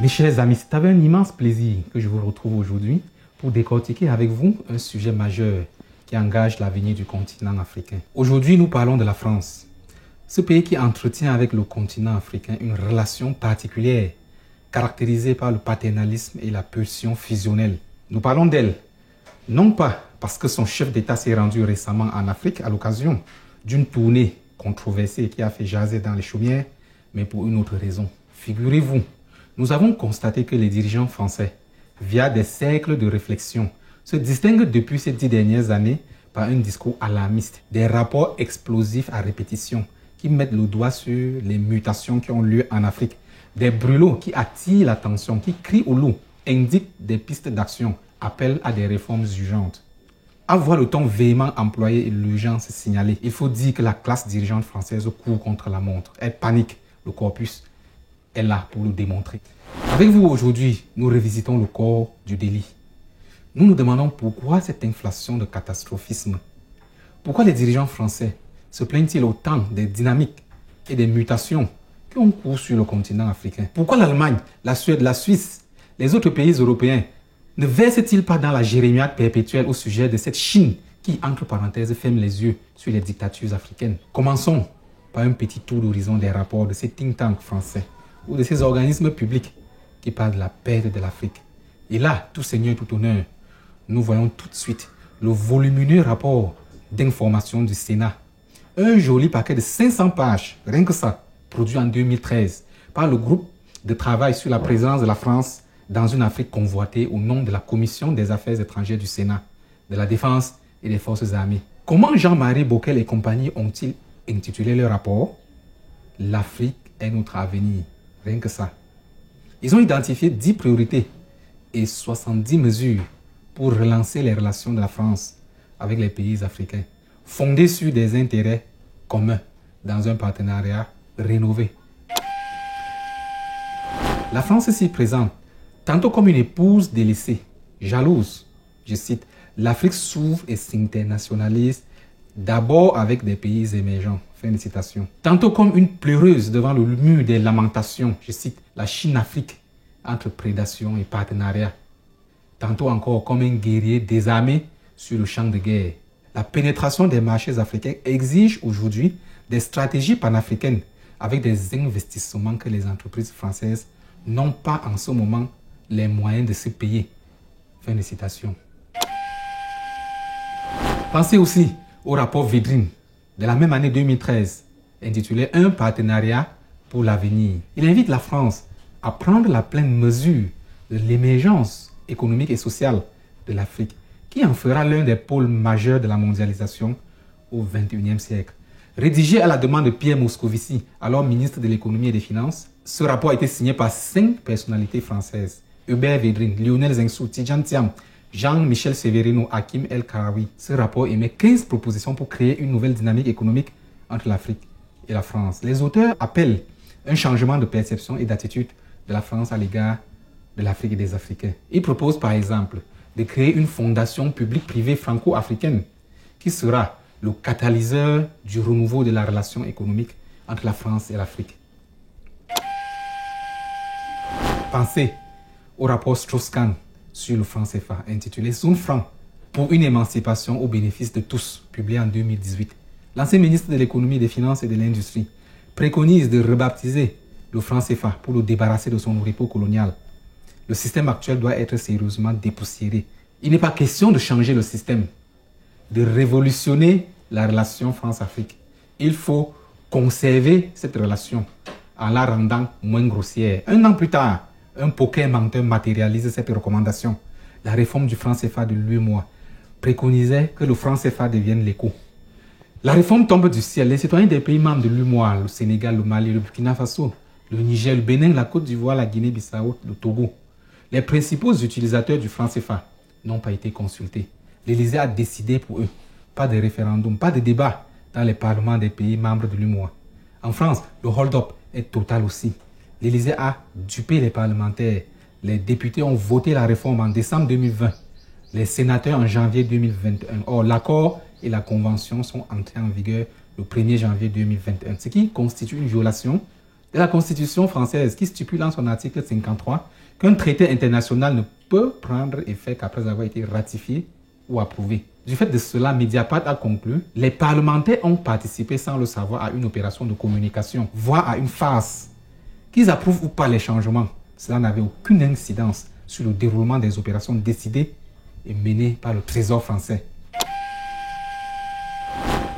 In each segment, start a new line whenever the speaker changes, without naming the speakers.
Mes chers amis, c'est avec un immense plaisir que je vous retrouve aujourd'hui pour décortiquer avec vous un sujet majeur qui engage l'avenir du continent africain. Aujourd'hui, nous parlons de la France, ce pays qui entretient avec le continent africain une relation particulière caractérisée par le paternalisme et la pulsion fusionnelle. Nous parlons d'elle, non pas parce que son chef d'État s'est rendu récemment en Afrique à l'occasion d'une tournée controversée qui a fait jaser dans les chaumières, mais pour une autre raison. Figurez-vous, nous avons constaté que les dirigeants français, via des cercles de réflexion, se distinguent depuis ces 10 dernières années par un discours alarmiste, des rapports explosifs à répétition qui mettent le doigt sur les mutations qui ont lieu en Afrique, des brûlots qui attirent l'attention, qui crient au loup, indiquent des pistes d'action, appellent à des réformes urgentes. À voir le ton véhément employé et l'urgence signalée, il faut dire que la classe dirigeante française court contre la montre. Elle panique, le corpus est là pour le démontrer. Avec vous aujourd'hui, nous revisitons le corps du délit. Nous nous demandons pourquoi cette inflation de catastrophisme. Pourquoi les dirigeants français se plaignent-ils autant des dynamiques et des mutations qui ont cours sur le continent africain? Pourquoi l'Allemagne, la Suède, la Suisse, les autres pays européens ne versent-ils pas dans la jérémiade perpétuelle au sujet de cette Chine qui, entre parenthèses, ferme les yeux sur les dictatures africaines? Commençons par un petit tour d'horizon des rapports de ces think tanks français ou de ces organismes publics qui parlent de la perte de l'Afrique. Et là, tout seigneur, tout honneur, nous voyons tout de suite le volumineux rapport d'information du Sénat. Un joli paquet de 500 pages, rien que ça, produit en 2013 par le groupe de travail sur la présence de la France dans une Afrique convoitée au nom de la Commission des Affaires étrangères du Sénat, de la Défense et des Forces armées. Comment Jean-Marie Bockel et compagnie ont-ils intitulé leur rapport? L'Afrique est notre avenir. Rien que ça. Ils ont identifié 10 priorités et 70 mesures pour relancer les relations de la France avec les pays africains, fondées sur des intérêts communs dans un partenariat rénové. La France s'y présente tantôt comme une épouse délaissée, jalouse. Je cite, l'Afrique s'ouvre et s'internationalise d'abord avec des pays émergents. Fin de citation. Tantôt comme une pleureuse devant le mur des lamentations. Je cite, la Chine-Afrique entre prédation et partenariat. Tantôt encore comme un guerrier désarmé sur le champ de guerre. La pénétration des marchés africains exige aujourd'hui des stratégies panafricaines avec des investissements que les entreprises françaises n'ont pas en ce moment les moyens de se payer. Fin de citation. Pensez aussi au rapport Védrine de la même année 2013, intitulé « Un partenariat pour l'avenir ». Il invite la France à prendre la pleine mesure de l'émergence économique et sociale de l'Afrique, qui en fera l'un des pôles majeurs de la mondialisation au XXIe siècle. Rédigé à la demande de Pierre Moscovici, alors ministre de l'économie et des finances, ce rapport a été signé par 5 personnalités françaises. Hubert Védrine, Lionel Zinsou, Tidjane Thiam, Jean-Michel Severino, Hakim El Karawi. Ce rapport émet 15 propositions pour créer une nouvelle dynamique économique entre l'Afrique et la France. Les auteurs appellent un changement de perception et d'attitude de la France à l'égard de l'Afrique et des Africains. Ils proposent par exemple de créer une fondation publique-privée franco-africaine qui sera le catalyseur du renouveau de la relation économique entre la France et l'Afrique. Pensez au rapport Strauss-Kahn sur le franc CFA, intitulé Zone franc pour une émancipation au bénéfice de tous, publié en 2018. L'ancien ministre de l'économie, des finances et de l'industrie préconise de rebaptiser le franc CFA pour le débarrasser de son repos colonial. Le système actuel doit être sérieusement dépoussiéré. Il n'est pas question de changer le système, de révolutionner la relation France-Afrique. Il faut conserver cette relation en la rendant moins grossière. Un an plus tard, un poker menteur matérialise cette recommandation. La réforme du franc CFA de l'UEMOA préconisait que le franc CFA devienne l'écho. La réforme tombe du ciel. Les citoyens des pays membres de l'UEMOA, le Sénégal, le Mali, le Burkina Faso, le Niger, le Bénin, la Côte d'Ivoire, la Guinée-Bissau, le Togo, les principaux utilisateurs du franc CFA n'ont pas été consultés. L'Élysée a décidé pour eux. Pas de référendum, pas de débat dans les parlements des pays membres de l'UEMOA. En France, le hold-up est total aussi. L'Élysée a dupé les parlementaires. Les députés ont voté la réforme en décembre 2020. Les sénateurs en janvier 2021. Or, l'accord et la convention sont entrés en vigueur le 1er janvier 2021, ce qui constitue une violation de la Constitution française qui stipule en son article 53 qu'un traité international ne peut prendre effet qu'après avoir été ratifié ou approuvé. Du fait de cela, Mediapart a conclu « Les parlementaires ont participé sans le savoir à une opération de communication, voire à une farce. Qu'ils approuvent ou pas les changements, cela n'avait aucune incidence sur le déroulement des opérations décidées et menées par le Trésor français. »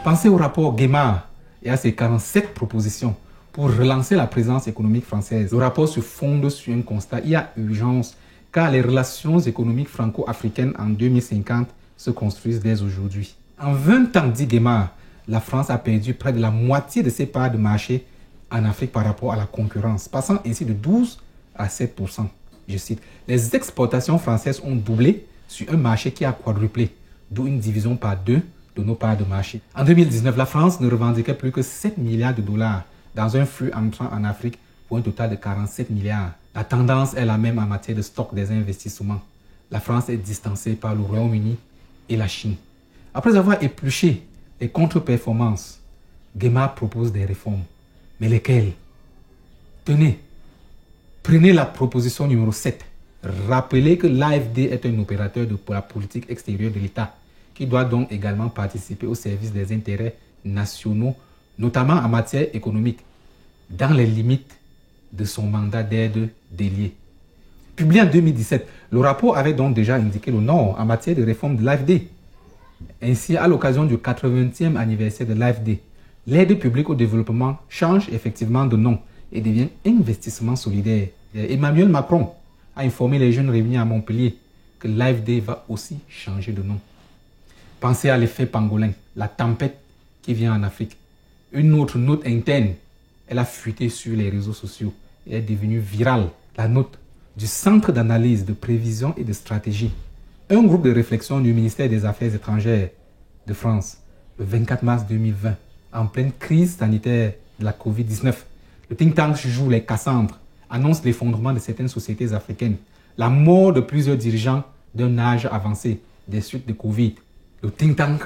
Pensez au rapport Guémard et à ses 47 propositions pour relancer la présence économique française. Le rapport se fonde sur un constat. Il y a urgence car les relations économiques franco-africaines en 2050 se construisent dès aujourd'hui. En 20 ans, dit Guémard, la France a perdu près de la moitié de ses parts de marché en Afrique par rapport à la concurrence, passant ainsi de 12 à 7%. Je cite, « Les exportations françaises ont doublé sur un marché qui a quadruplé, d'où une division par 2 de nos parts de marché. » En 2019, la France ne revendiquait plus que 7 milliards de dollars dans un flux entrant en Afrique pour un total de 47 milliards. La tendance est la même en matière de stock des investissements. La France est distancée par le Royaume-Uni et la Chine. Après avoir épluché les contre-performances, Guémard propose des réformes. Mais lesquelles? Tenez, prenez la proposition numéro 7. Rappelez que l'AFD est un opérateur de la politique extérieure de l'État qui doit donc également participer au service des intérêts nationaux, notamment en matière économique, dans les limites de son mandat d'aide délié. Publié en 2017, le rapport avait donc déjà indiqué le non en matière de réforme de l'AFD. Ainsi, à l'occasion du 80e anniversaire de l'AFD, l'aide publique au développement change effectivement de nom et devient investissement solidaire. Emmanuel Macron a informé les jeunes réunis à Montpellier que l'AFD va aussi changer de nom. Pensez à l'effet pangolin, la tempête qui vient en Afrique. Une autre note interne, elle a fuité sur les réseaux sociaux et est devenue virale. La note du Centre d'analyse, de prévision et de stratégie, un groupe de réflexion du ministère des Affaires étrangères de France, le 24 mars 2020, en pleine crise sanitaire de la Covid-19. Le think tank joue les Cassandres, annonce l'effondrement de certaines sociétés africaines, la mort de plusieurs dirigeants d'un âge avancé des suites de Covid. Le think tank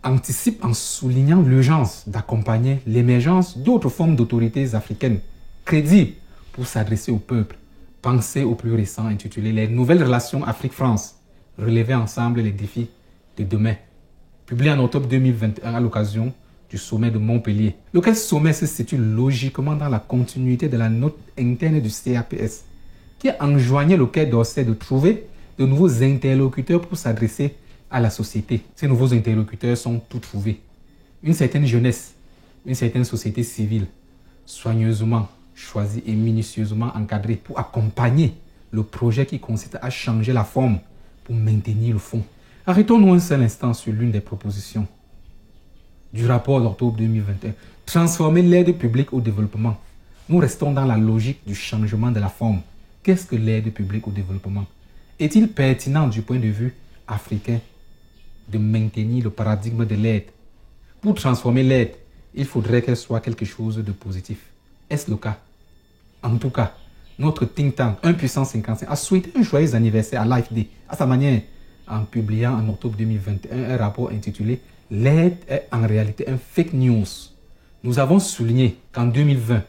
anticipe en soulignant l'urgence d'accompagner l'émergence d'autres formes d'autorités africaines crédibles pour s'adresser au peuple. Pensez au plus récent intitulé « Les nouvelles relations Afrique-France, relever ensemble les défis de demain », publié en octobre 2021 à l'occasion du sommet de Montpellier. Lequel sommet se situe logiquement dans la continuité de la note interne du CAPS, qui enjoignait le Quai d'Orsay de trouver de nouveaux interlocuteurs pour s'adresser à la société. Ces nouveaux interlocuteurs sont tous trouvés. Une certaine jeunesse, une certaine société civile, soigneusement choisie et minutieusement encadrée pour accompagner le projet qui consiste à changer la forme pour maintenir le fond. Arrêtons-nous un seul instant sur l'une des propositions du rapport d'octobre 2021. Transformer l'aide publique au développement. Nous restons dans la logique du changement de la forme. Qu'est-ce que l'aide publique au développement? Est-il pertinent du point de vue africain de maintenir le paradigme de l'aide? Pour transformer l'aide, il faudrait qu'elle soit quelque chose de positif. Est-ce le cas? En tout cas, notre think tank 1puissance55 a souhaité un joyeux anniversaire à l'AFD, à sa manière, en publiant en octobre 2021 un rapport intitulé « L'aide est en réalité un fake news ». Nous avons souligné qu'en 2020,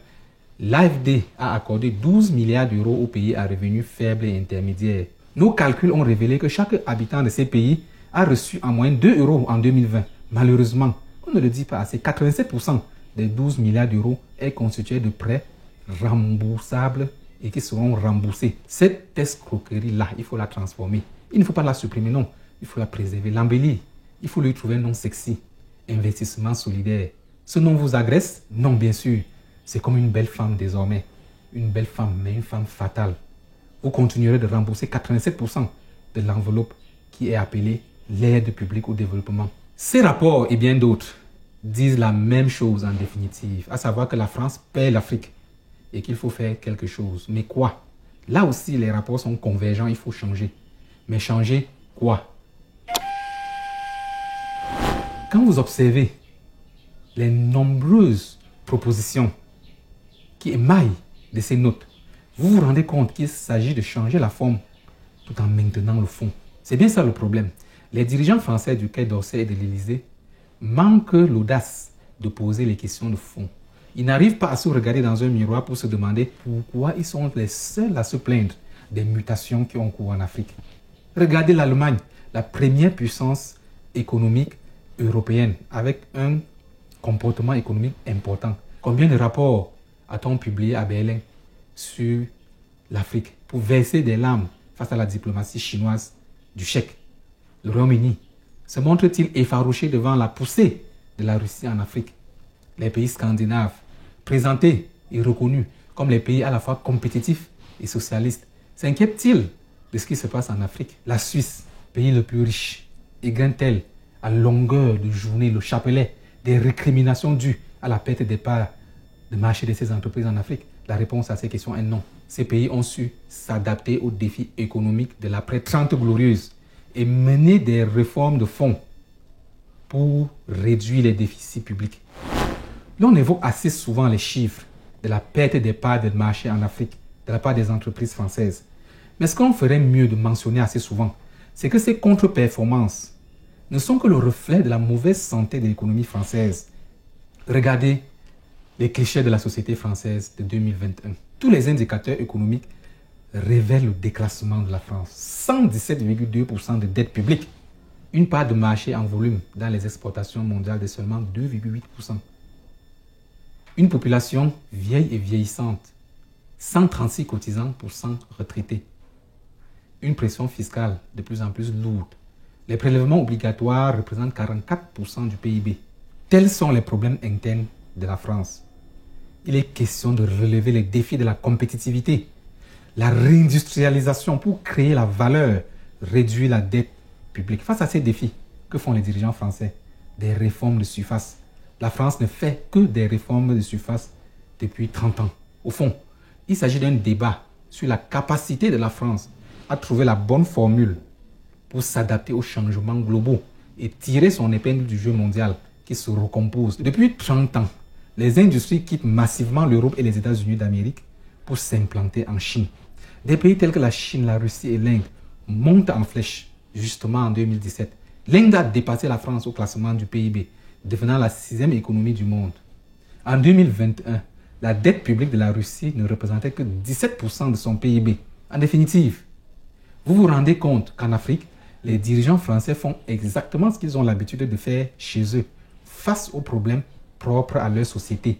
l'AFD a accordé 12 milliards d'euros aux pays à revenus faibles et intermédiaires. Nos calculs ont révélé que chaque habitant de ces pays a reçu en moyenne 2 euros en 2020. Malheureusement, on ne le dit pas assez, 87% des 12 milliards d'euros est constitué de prêts remboursables et qui seront remboursés. Cette escroquerie-là, il faut la transformer. Il ne faut pas la supprimer, non. Il faut la préserver, l'embellir. Il faut lui trouver un nom sexy. Investissement solidaire. Ce nom vous agresse? Non, bien sûr. C'est comme une belle femme désormais. Une belle femme, mais une femme fatale. Vous continuerez de rembourser 87% de l'enveloppe qui est appelée l'aide publique au développement. Ces rapports et bien d'autres disent la même chose en définitive, à savoir que la France paie l'Afrique et qu'il faut faire quelque chose. Mais quoi? Là aussi, les rapports sont convergents, il faut changer. Mais changer quoi? Quand vous observez les nombreuses propositions qui émaillent de ces notes, vous vous rendez compte qu'il s'agit de changer la forme tout en maintenant le fond. C'est bien ça le problème. Les dirigeants français du Quai d'Orsay et de l'Élysée manquent l'audace de poser les questions de fond. Ils n'arrivent pas à se regarder dans un miroir pour se demander pourquoi ils sont les seuls à se plaindre des mutations qui ont cours en Afrique. Regardez l'Allemagne, la première puissance économique européenne avec un comportement économique important. Combien de rapports a-t-on publié à Berlin sur l'Afrique pour verser des larmes face à la diplomatie chinoise du Chèque? Le Royaume-Uni se montre-t-il effarouché devant la poussée de la Russie en Afrique? Les pays scandinaves, présentés et reconnus comme les pays à la fois compétitifs et socialistes, s'inquiètent-ils de ce qui se passe en Afrique? La Suisse, pays le plus riche, égrène-t-elle à longueur de journée le chapelet des récriminations dues à la perte des parts de marché de ces entreprises en Afrique? La réponse à ces questions est non. Ces pays ont su s'adapter aux défis économiques de l'après-30 glorieuse et mener des réformes de fond pour réduire les déficits publics. L'on évoque assez souvent les chiffres de la perte des parts de marché en Afrique de la part des entreprises françaises. Mais ce qu'on ferait mieux de mentionner assez souvent, c'est que ces contre-performances ne sont que le reflet de la mauvaise santé de l'économie française. Regardez les clichés de la société française de 2021. Tous les indicateurs économiques révèlent le déclassement de la France. 117,2% de dette publique. Une part de marché en volume dans les exportations mondiales de seulement 2,8%. Une population vieille et vieillissante. 136 cotisants pour 100 retraités. Une pression fiscale de plus en plus lourde. Les prélèvements obligatoires représentent 44% du PIB. Tels sont les problèmes internes de la France. Il est question de relever les défis de la compétitivité, la réindustrialisation pour créer la valeur, réduire la dette publique. Face à ces défis, que font les dirigeants français? Des réformes de surface. La France ne fait que des réformes de surface depuis 30 ans. Au fond, il s'agit d'un débat sur la capacité de la France à trouver la bonne formule pour s'adapter aux changements globaux et tirer son épingle du jeu mondial qui se recompose. Depuis 30 ans, les industries quittent massivement l'Europe et les États-Unis d'Amérique pour s'implanter en Chine. Des pays tels que la Chine, la Russie et l'Inde montent en flèche, justement en 2017. L'Inde a dépassé la France au classement du PIB, devenant la 6e économie du monde. En 2021, la dette publique de la Russie ne représentait que 17% de son PIB. En définitive, vous vous rendez compte qu'en Afrique, les dirigeants français font exactement ce qu'ils ont l'habitude de faire chez eux, face aux problèmes propres à leur société.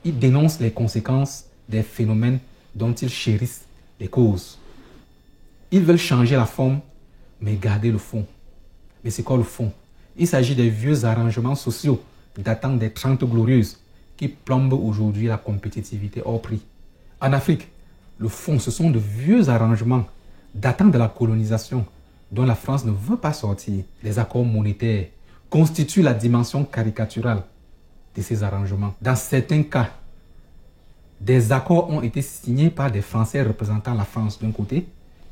Ils dénoncent les conséquences des phénomènes dont ils chérissent les causes. Ils veulent changer la forme, mais garder le fond. Mais c'est quoi le fond? Il s'agit des vieux arrangements sociaux datant des 30 glorieuses qui plombent aujourd'hui la compétitivité hors prix. En Afrique, le fond, ce sont de vieux arrangements datant de la colonisation dont la France ne veut pas sortir. Les accords monétaires constituent la dimension caricaturale de ces arrangements. Dans certains cas, des accords ont été signés par des Français représentant la France d'un côté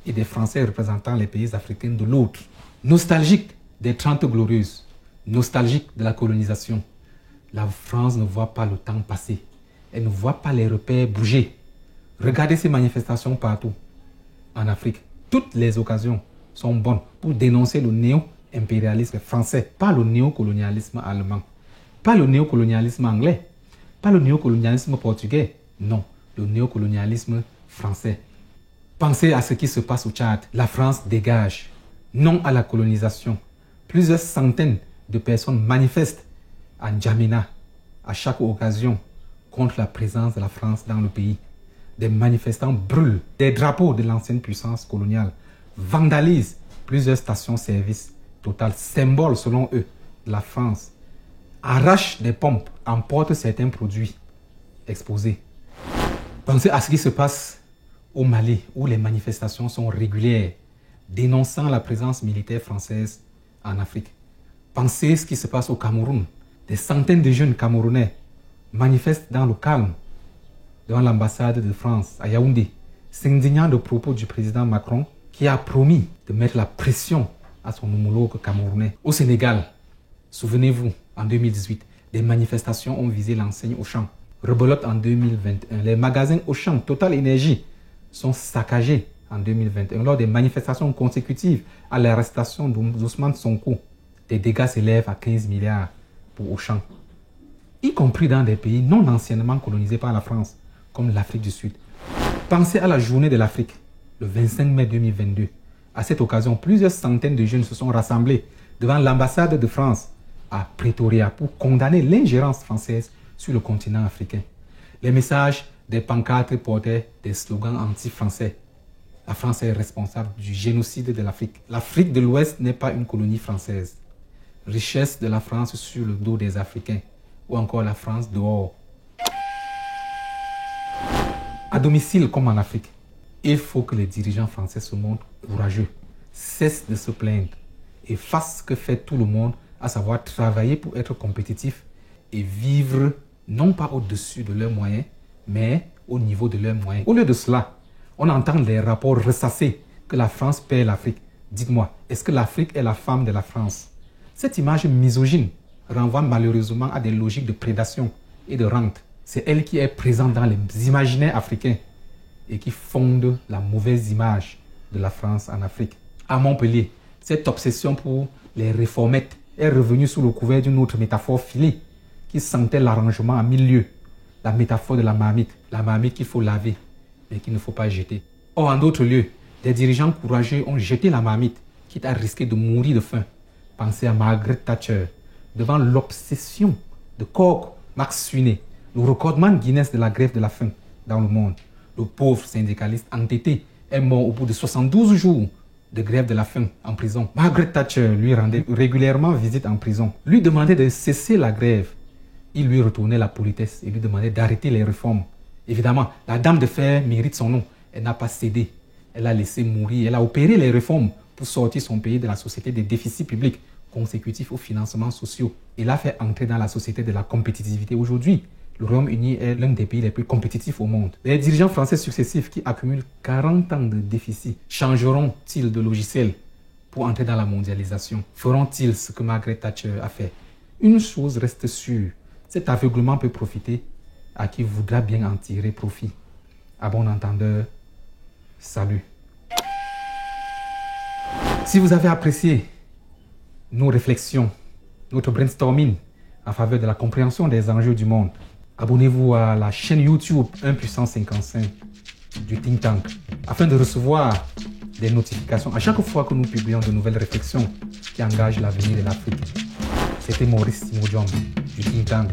et des Français représentant les pays africains de l'autre. Nostalgique des 30 glorieuses, nostalgique de la colonisation, la France ne voit pas le temps passer. Elle ne voit pas les repères bouger. Regardez ces manifestations partout en Afrique. Toutes les occasions sont bonnes pour dénoncer le néo-impérialisme français, pas le néocolonialisme allemand, pas le néocolonialisme anglais, pas le néocolonialisme portugais, non, le néocolonialisme français. Pensez à ce qui se passe au Tchad. La France dégage. Non à la colonisation. Plusieurs centaines de personnes manifestent à N'Djamena à chaque occasion contre la présence de la France dans le pays. Des manifestants brûlent des drapeaux de l'ancienne puissance coloniale, vandalisent plusieurs stations-service Total, symbole selon eux de la France, arrachent des pompes, emportent certains produits exposés. Pensez à ce qui se passe au Mali, où les manifestations sont régulières, dénonçant la présence militaire française en Afrique. Pensez à ce qui se passe au Cameroun. Des centaines de jeunes Camerounais manifestent dans le calme devant l'ambassade de France à Yaoundé, s'indignant de propos du président Macron qui a promis de mettre la pression à son homologue camerounais. Au Sénégal, souvenez-vous, en 2018, des manifestations ont visé l'enseigne Auchan. Rebelote en 2021. Les magasins Auchan, Total Énergie sont saccagés en 2021 lors des manifestations consécutives à l'arrestation d'Ousmane Sonko. Des dégâts s'élèvent à 15 milliards pour Auchan. y compris dans des pays non anciennement colonisés par la France, comme l'Afrique du Sud. Pensez à la journée de l'Afrique, le 25 mai 2022. À cette occasion, plusieurs centaines de jeunes se sont rassemblés devant l'ambassade de France à Pretoria pour condamner l'ingérence française sur le continent africain. Les messages des pancartes portaient des slogans anti-français. La France est responsable du génocide de l'Afrique. L'Afrique de l'Ouest n'est pas une colonie française. Richesse de la France sur le dos des Africains. Ou encore la France dehors. À domicile comme en Afrique, il faut que les dirigeants français se montrent courageux, cessent de se plaindre et fassent ce que fait tout le monde, à savoir travailler pour être compétitifs et vivre non pas au-dessus de leurs moyens, mais au niveau de leurs moyens. Au lieu de cela, on entend les rapports ressassés que la France perd l'Afrique. Dites-moi, est-ce que l'Afrique est la femme de la France? Cette image misogyne renvoie malheureusement à des logiques de prédation et de rente. C'est elle qui est présente dans les imaginaires africains et qui fonde la mauvaise image de la France en Afrique. À Montpellier, cette obsession pour les réformettes est revenue sous le couvert d'une autre métaphore filée qui sentait l'arrangement à mille lieues. La métaphore de la marmite qu'il faut laver mais qu'il ne faut pas jeter. Or, en d'autres lieux, des dirigeants courageux ont jeté la marmite, quitte à risquer de mourir de faim. Pensez à Margaret Thatcher, devant l'obsession de Cork McSweeney, le recordman Guinness de la grève de la faim dans le monde. Le pauvre syndicaliste entêté est mort au bout de 72 jours de grève de la faim en prison. Margaret Thatcher lui rendait régulièrement visite en prison, lui demandait de cesser la grève. Il lui retournait la politesse et lui demandait d'arrêter les réformes. Évidemment, la dame de fer mérite son nom. Elle n'a pas cédé. Elle a laissé mourir. Elle a opéré les réformes pour sortir son pays de la société des déficits publics consécutifs aux financements sociaux. Et l'a fait entrer dans la société de la compétitivité. Aujourd'hui, le Royaume-Uni est l'un des pays les plus compétitifs au monde. Les dirigeants français successifs qui accumulent 40 ans de déficit changeront-ils de logiciel pour entrer dans la mondialisation? Feront-ils ce que Margaret Thatcher a fait? Une chose reste sûre, cet aveuglement peut profiter à qui voudra bien en tirer profit. À bon entendeur, salut. Si vous avez apprécié nos réflexions, notre brainstorming en faveur de la compréhension des enjeux du monde, abonnez-vous à la chaîne YouTube 1 puissance 55 du Think Tank afin de recevoir des notifications à chaque fois que nous publions de nouvelles réflexions qui engagent l'avenir de l'Afrique. C'était Maurice Simodjom du Think Tank.